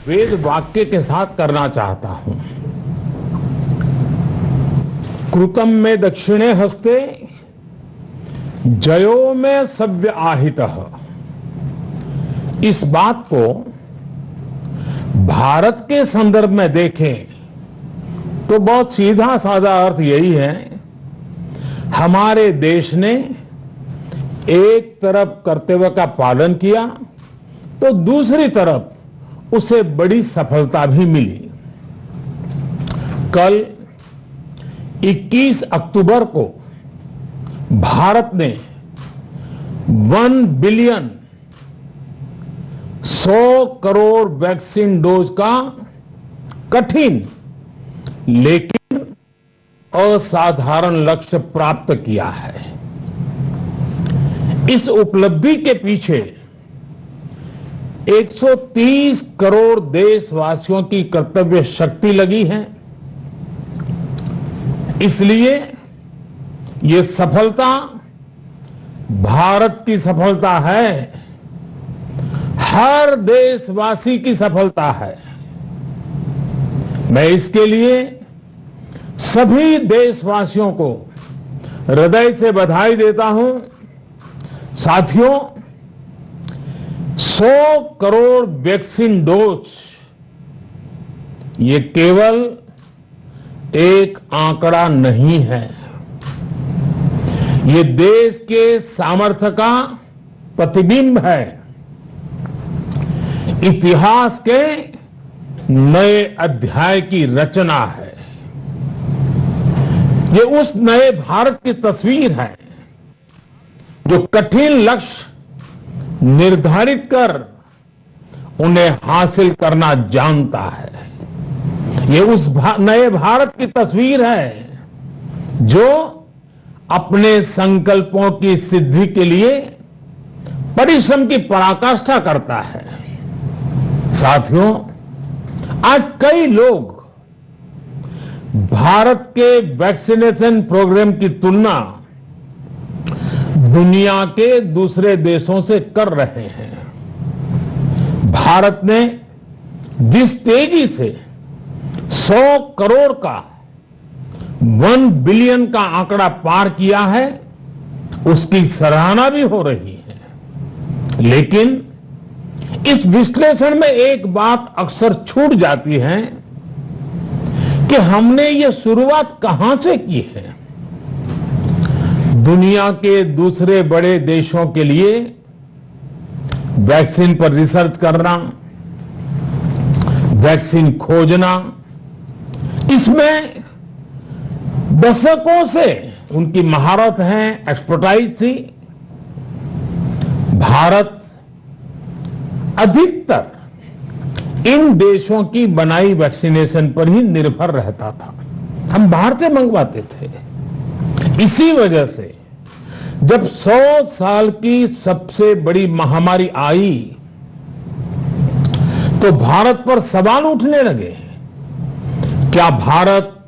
वेद वाक्य के साथ करना चाहता हूं। कृतम में दक्षिणे हस्ते जयो में सव्य आहितः। इस बात को भारत के संदर्भ में देखें तो बहुत सीधा साधा अर्थ यही है, हमारे देश ने एक तरफ कर्तव्य का पालन किया तो दूसरी तरफ उसे बड़ी सफलता भी मिली। कल 21 अक्टूबर को भारत ने 1 बिलियन 100 करोड़ वैक्सीन डोज का कठिन लेकिन असाधारण लक्ष्य प्राप्त किया है। इस उपलब्धि के पीछे 130 करोड़ देशवासियों की कर्तव्य शक्ति लगी है। इसलिए ये सफलता भारत की सफलता है, हर देशवासी की सफलता है। मैं इसके लिए सभी देशवासियों को हृदय से बधाई देता हूं। साथियों, 100 करोड़ वैक्सीन डोज ये केवल एक आंकड़ा नहीं है, ये देश के सामर्थ्य का प्रतिबिंब है, इतिहास के नए अध्याय की रचना है। ये उस नए भारत की तस्वीर है जो कठिन लक्ष्य निर्धारित कर उन्हें हासिल करना जानता है। ये उस नए भारत की तस्वीर है जो अपने संकल्पों की सिद्धि के लिए परिश्रम की पराकाष्ठा करता है। साथियों, आज कई लोग भारत के वैक्सीनेशन प्रोग्राम की तुलना दुनिया के दूसरे देशों से कर रहे हैं। भारत ने जिस तेजी से 100 करोड़ का 1 बिलियन का आंकड़ा पार किया है, उसकी सराहना भी हो रही है। लेकिन इस विश्लेषण में एक बात अक्सर छूट जाती है कि हमने ये शुरुआत कहां से की है। दुनिया के दूसरे बड़े देशों के लिए वैक्सीन पर रिसर्च करना, वैक्सीन खोजना, इसमें दशकों से उनकी महारत है, एक्सपर्टाइज थी। भारत अधिकतर इन देशों की बनाई वैक्सीनेशन पर ही निर्भर रहता था, हम बाहर से मंगवाते थे। इसी वजह से जब 100 साल की सबसे बड़ी महामारी आई तो भारत पर सवाल उठने लगे, क्या भारत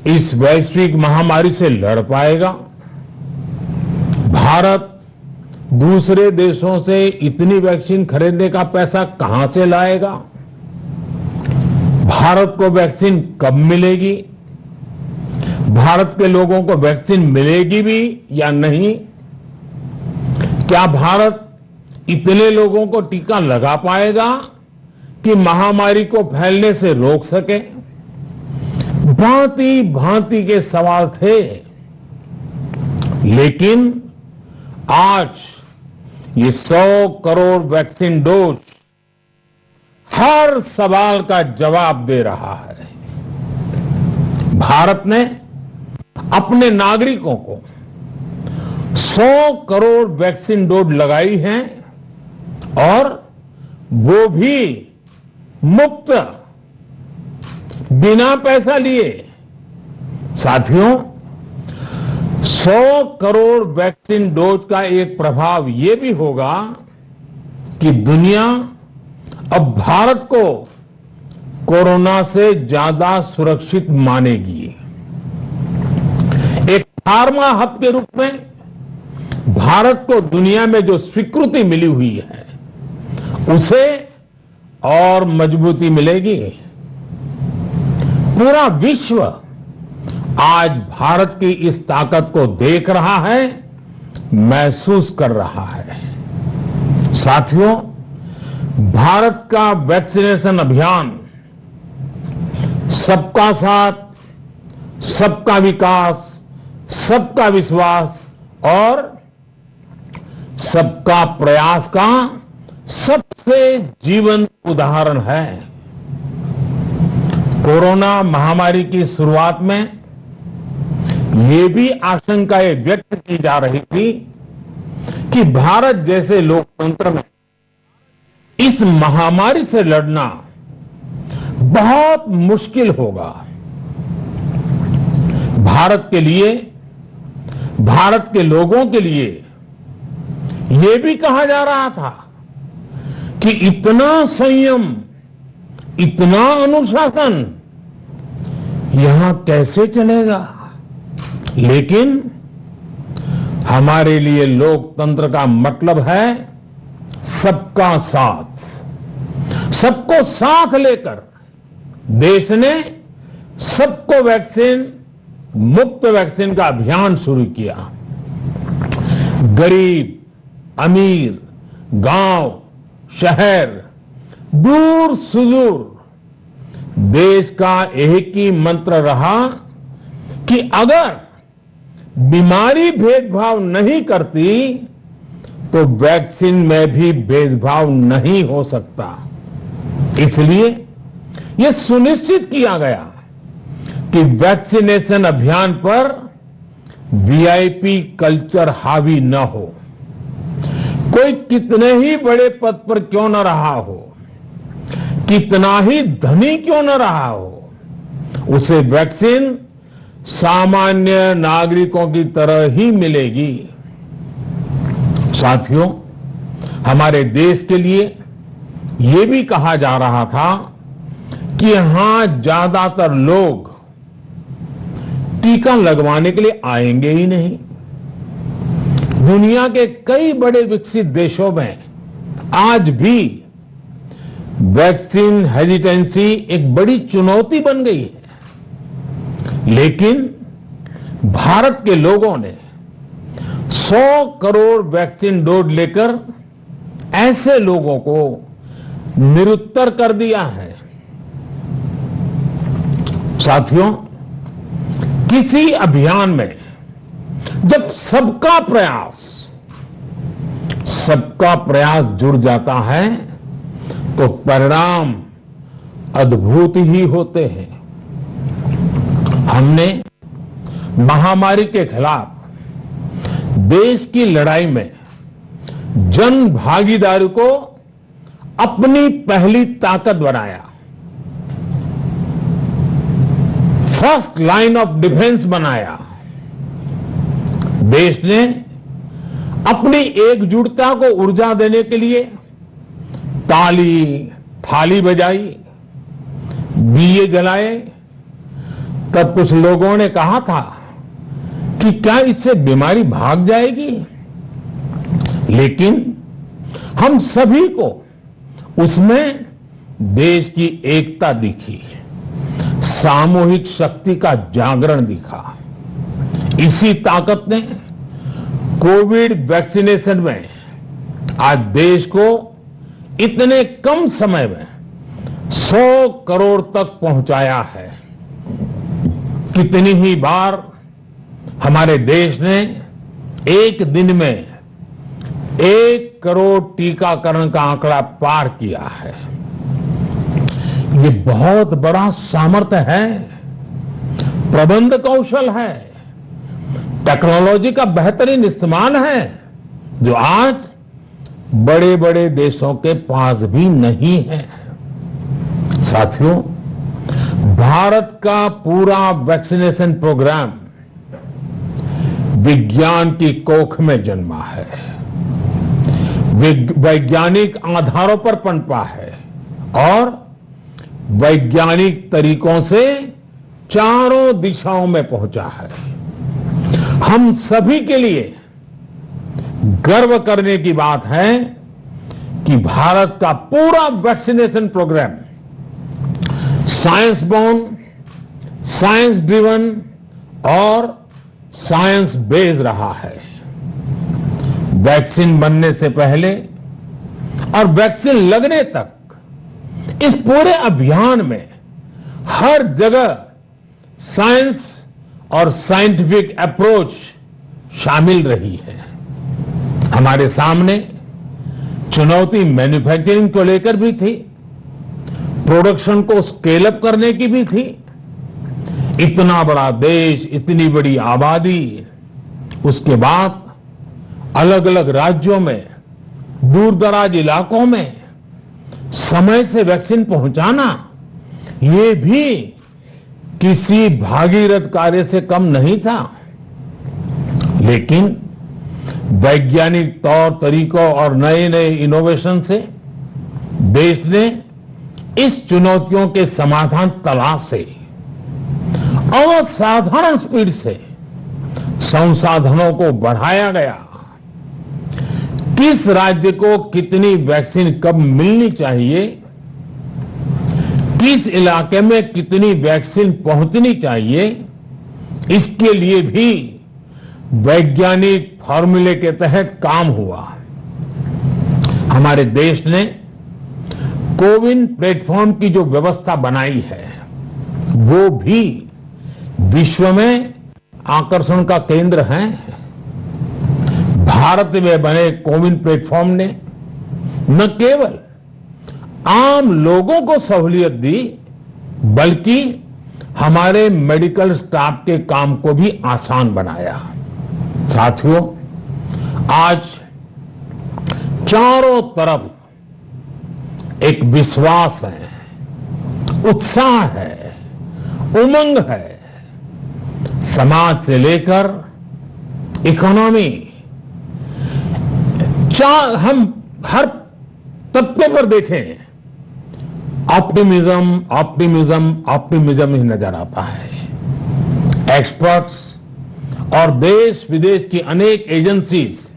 इस वैश्विक महामारी से लड़ पाएगा? भारत दूसरे देशों से इतनी वैक्सीन खरीदने का पैसा कहां से लाएगा? भारत को वैक्सीन कब मिलेगी? भारत के लोगों को वैक्सीन मिलेगी भी या नहीं? क्या भारत इतने लोगों को टीका लगा पाएगा कि महामारी को फैलने से रोक सके? भांति भांति के सवाल थे। लेकिन आज ये 100 करोड़ वैक्सीन डोज हर सवाल का जवाब दे रहा है। भारत ने अपने नागरिकों को 100 करोड़ वैक्सीन डोज लगाई हैं और वो भी मुफ्त, बिना पैसा लिए। साथियों, 100 करोड़ वैक्सीन डोज का एक प्रभाव यह भी होगा कि दुनिया अब भारत को कोरोना से ज्यादा सुरक्षित मानेगी। एक फार्मा हब के रूप में भारत को दुनिया में जो स्वीकृति मिली हुई है, उसे और मजबूती मिलेगी। पूरा विश्व आज भारत की इस ताकत को देख रहा है, महसूस कर रहा है। साथियों, भारत का वैक्सीनेशन अभियान सबका साथ, सबका विकास, सबका विश्वास और सबका प्रयास का सबसे जीवंत उदाहरण है। कोरोना महामारी की शुरुआत में ये भी आशंकाएं व्यक्त की जा रही थी कि भारत जैसे लोकतंत्र में इस महामारी से लड़ना बहुत मुश्किल होगा। भारत के लिए, भारत के लोगों के लिए यह भी कहा जा रहा था कि इतना संयम, इतना अनुशासन यहां कैसे चलेगा। लेकिन हमारे लिए लोकतंत्र का मतलब है सबका साथ। सबको साथ लेकर देश ने सबको वैक्सीन, मुफ्त वैक्सीन का अभियान शुरू किया। गरीब, अमीर, गांव, शहर, दूर सुदूर, देश का एक ही मंत्र रहा कि अगर बीमारी भेदभाव नहीं करती तो वैक्सीन में भी भेदभाव नहीं हो सकता। इसलिए यह सुनिश्चित किया गया कि वैक्सीनेशन अभियान पर वीआईपी कल्चर हावी न हो। कोई कितने ही बड़े पद पर क्यों न रहा हो, कितना ही धनी क्यों न रहा हो, उसे वैक्सीन सामान्य नागरिकों की तरह ही मिलेगी। साथियों, हमारे देश के लिए यह भी कहा जा रहा था कि यहां ज्यादातर लोग टीका लगवाने के लिए आएंगे ही नहीं। दुनिया के कई बड़े विकसित देशों में आज भी वैक्सीन हेजिटेंसी एक बड़ी चुनौती बन गई है। लेकिन भारत के लोगों ने 100 करोड़ वैक्सीन डोज लेकर ऐसे लोगों को निरुत्तर कर दिया है। साथियों, किसी अभियान में जब सबका प्रयास जुड़ जाता है तो परिणाम अद्भुत ही होते हैं। हमने महामारी के खिलाफ देश की लड़ाई में जन भागीदारी को अपनी पहली ताकत बनाया, फर्स्ट लाइन ऑफ डिफेंस बनाया। देश ने अपनी एकजुटता को ऊर्जा देने के लिए ताली, थाली बजाई, दिए जलाए। तब कुछ लोगों ने कहा था कि क्या इससे बीमारी भाग जाएगी, लेकिन हम सभी को उसमें देश की एकता दिखी, सामूहिक शक्ति का जागरण दिखा। इसी ताकत ने कोविड वैक्सीनेशन में आज देश को इतने कम समय में 100 करोड़ तक पहुंचाया है। कितनी ही बार हमारे देश ने एक दिन में 1 करोड़ टीकाकरण का आंकड़ा पार किया है। ये बहुत बड़ा सामर्थ्य है, प्रबंध कौशल है, टेक्नोलॉजी का बेहतरीन इस्तेमाल है, जो आज बड़े बड़े देशों के पास भी नहीं है। साथियों, भारत का पूरा वैक्सीनेशन प्रोग्राम विज्ञान की कोख में जन्मा है, वैज्ञानिक आधारों पर पनपा है और वैज्ञानिक तरीकों से चारों दिशाओं में पहुंचा है। हम सभी के लिए गर्व करने की बात है कि भारत का पूरा vaccination programme science born, science driven और साइंस बेस्ड रहा है। वैक्सीन बनने से पहले और वैक्सीन लगने तक इस पूरे अभियान में हर जगह साइंस और साइंटिफिक अप्रोच शामिल रही है। हमारे सामने चुनौती मैन्युफैक्चरिंग को लेकर भी थी, प्रोडक्शन को स्केल अप करने की भी थी। इतना बड़ा देश, इतनी बड़ी आबादी, उसके बाद अलग अलग राज्यों में, दूर दराज इलाकों में समय से वैक्सीन पहुंचाना, ये भी किसी भागीरथ कार्य से कम नहीं था। लेकिन वैज्ञानिक तौर तरीकों और नए नए इनोवेशन से देश ने इस चुनौतियों के समाधान तलाशे असाधारण स्पीड से संसाधनों को बढ़ाया गया। किस राज्य को कितनी वैक्सीन कब मिलनी चाहिए, किस इलाके में कितनी वैक्सीन पहुंचनी चाहिए, इसके लिए भी वैज्ञानिक फॉर्मूले के तहत काम हुआ। हमारे देश ने कोविन प्लेटफॉर्म की जो व्यवस्था बनाई है, वो भी विश्व में आकर्षण का केंद्र है। भारत में बने कोविन प्लेटफॉर्म ने न केवल आम लोगों को सहूलियत दी, बल्कि हमारे मेडिकल स्टाफ के काम को भी आसान बनाया। साथियों, आज चारों तरफ एक विश्वास है, उत्साह है, उमंग है। समाज से लेकर इकोनॉमी, हम हर तबके पर देखें, ऑप्टिमिज्म ऑप्टिमिज्म ऑप्टिमिज्म ही नजर आता है। एक्सपर्ट्स और देश विदेश की अनेक एजेंसीज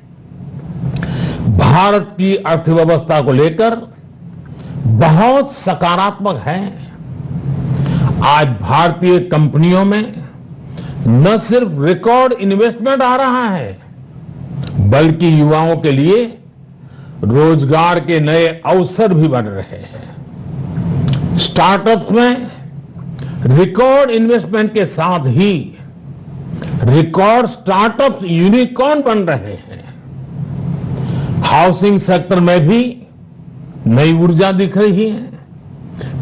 भारत की अर्थव्यवस्था को लेकर बहुत सकारात्मक है। आज भारतीय कंपनियों में न सिर्फ रिकॉर्ड इन्वेस्टमेंट आ रहा है, बल्कि युवाओं के लिए रोजगार के नए अवसर भी बन रहे हैं। स्टार्टअप्स में रिकॉर्ड इन्वेस्टमेंट के साथ ही रिकॉर्ड स्टार्टअप्स यूनिकॉर्न बन रहे हैं। हाउसिंग सेक्टर में भी नई ऊर्जा दिख रही है।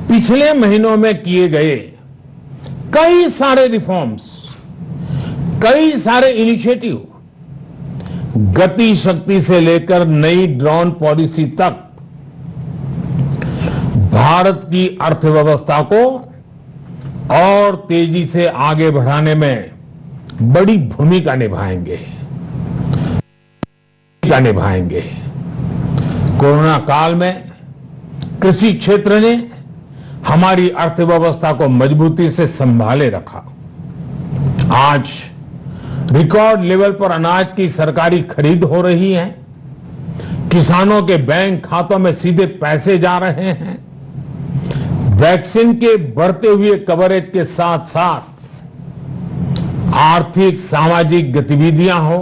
पिछले महीनों में किए गए कई सारे रिफॉर्म्स, कई सारे इनिशिएटिव, गति शक्ति से लेकर नई ड्रोन पॉलिसी तक भारत की अर्थव्यवस्था को और तेजी से आगे बढ़ाने में बड़ी भूमिका निभाएंगे। कोरोना काल में कृषि क्षेत्र ने हमारी अर्थव्यवस्था को मजबूती से संभाले रखा। आज रिकॉर्ड लेवल पर अनाज की सरकारी खरीद हो रही है। किसानों के बैंक खातों में सीधे पैसे जा रहे हैं। वैक्सीन के बढ़ते हुए कवरेज के साथ साथ आर्थिक सामाजिक गतिविधियां हो,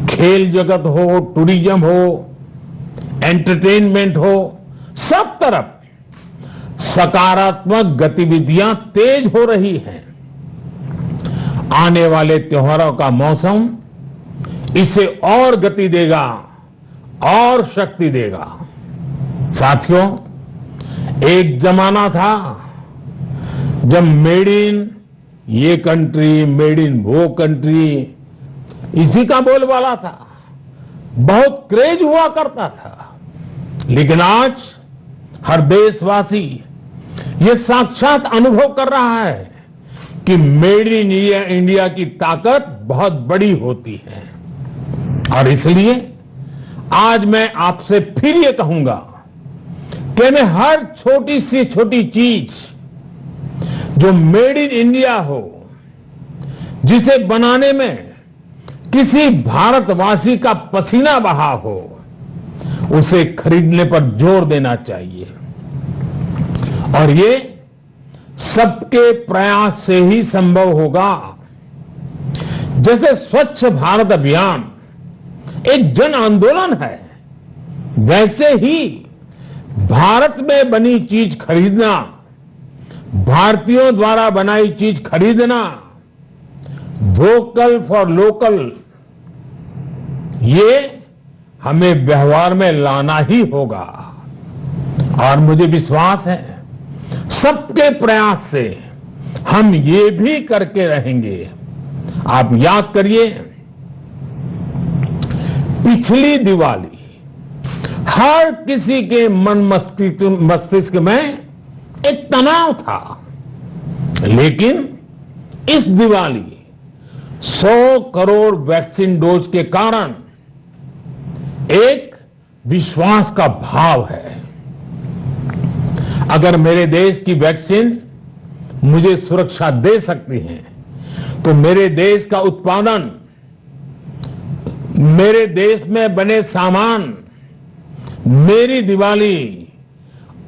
खेल जगत हो, टूरिज्म हो, एंटरटेनमेंट हो, सब तरफ सकारात्मक गतिविधियां तेज हो रही हैं। आने वाले त्योहारों का मौसम इसे और गति देगा और शक्ति देगा। साथियों, एक जमाना था जब मेड इन ये कंट्री, मेड इन वो कंट्री, इसी का बोलबाला था, बहुत क्रेज हुआ करता था। लेकिन आज हर देशवासी ये साक्षात अनुभव कर रहा है कि मेड इन इंडिया की ताकत बहुत बड़ी होती है। और इसलिए आज मैं आपसे फिर ये कहूंगा कि मैं हर छोटी से छोटी चीज जो मेड इन इंडिया हो, जिसे बनाने में किसी भारतवासी का पसीना बहा हो, उसे खरीदने पर जोर देना चाहिए और ये सबके प्रयास से ही संभव होगा। जैसे स्वच्छ भारत अभियान एक जन आंदोलन है, वैसे ही भारत में बनी चीज खरीदना, भारतीयों द्वारा बनाई चीज खरीदना, वोकल फॉर लोकल, ये हमें व्यवहार में लाना ही होगा। और मुझे विश्वास है सबके प्रयास से हम ये भी करके रहेंगे। आप याद करिए, पिछली दिवाली हर किसी के मन मस्तिष्क में एक तनाव था, लेकिन इस दिवाली 100 करोड़ वैक्सीन डोज के कारण एक विश्वास का भाव है। अगर मेरे देश की वैक्सीन मुझे सुरक्षा दे सकती है, तो मेरे देश का उत्पादन, मेरे देश में बने सामान मेरी दिवाली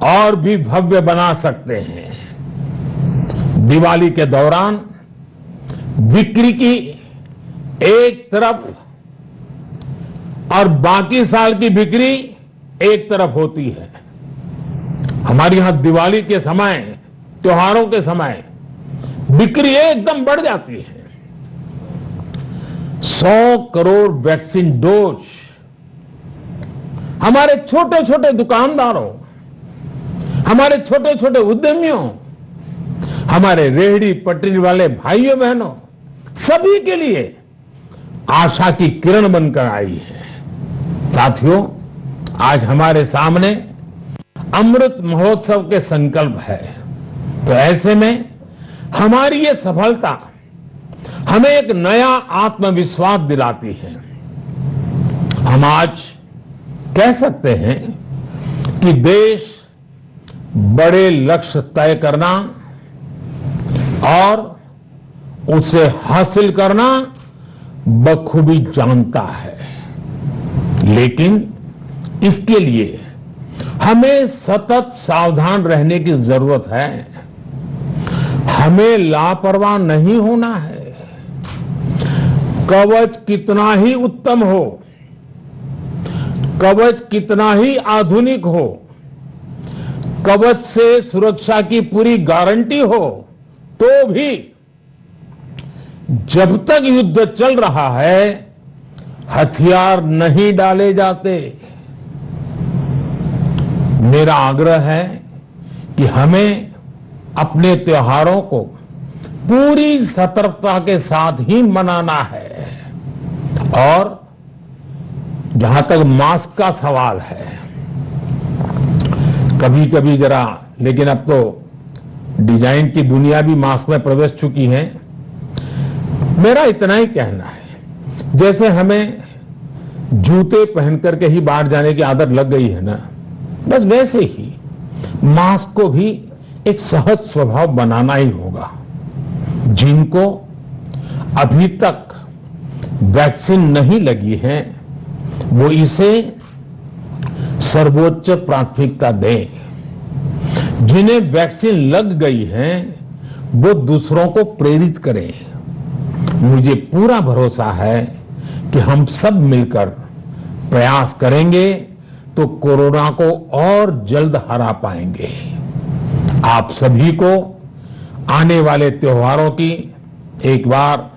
और भी भव्य बना सकते हैं। दिवाली के दौरान बिक्री की एक तरफ और बाकी साल की बिक्री एक तरफ होती है। हमारे यहां दिवाली के समय, त्योहारों के समय बिक्री एकदम बढ़ जाती है। 100 करोड़ वैक्सीन डोज हमारे छोटे छोटे दुकानदारों, हमारे छोटे छोटे उद्यमियों, हमारे रेहड़ी पटरी वाले भाइयों बहनों, सभी के लिए आशा की किरण बनकर आई है। साथियों, आज हमारे सामने अमृत महोत्सव के संकल्प है, तो ऐसे में हमारी ये सफलता हमें एक नया आत्मविश्वास दिलाती है। हम आज कह सकते हैं कि देश बड़े लक्ष्य तय करना और उसे हासिल करना बखूबी जानता है, लेकिन इसके लिए हमें सतत सावधान रहने की जरूरत है। हमें लापरवाह नहीं होना है। कवच कितना ही उत्तम हो, कवच कितना ही आधुनिक हो, कवच से सुरक्षा की पूरी गारंटी हो, तो भी जब तक युद्ध चल रहा है हथियार नहीं डाले जाते। मेरा आग्रह है कि हमें अपने त्योहारों को पूरी सतर्कता के साथ ही मनाना है। और जहां तक मास्क का सवाल है, कभी कभी जरा, लेकिन अब तो डिजाइन की दुनिया भी मास्क में प्रवेश चुकी है। मेरा इतना ही कहना है, जैसे हमें जूते पहन करके ही बाहर जाने की आदत लग गई है ना, बस वैसे ही मास्क को भी एक सहज स्वभाव बनाना ही होगा। जिनको अभी तक वैक्सीन नहीं लगी है, वो इसे सर्वोच्च प्राथमिकता दें। जिन्हें वैक्सीन लग गई है, वो दूसरों को प्रेरित करें। मुझे पूरा भरोसा है कि हम सब मिलकर प्रयास करेंगे तो कोरोना को और जल्द हरा पाएंगे। आप सभी को आने वाले त्योहारों की एक बार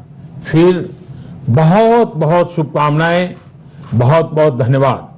फिर बहुत बहुत शुभकामनाएं, बहुत बहुत धन्यवाद।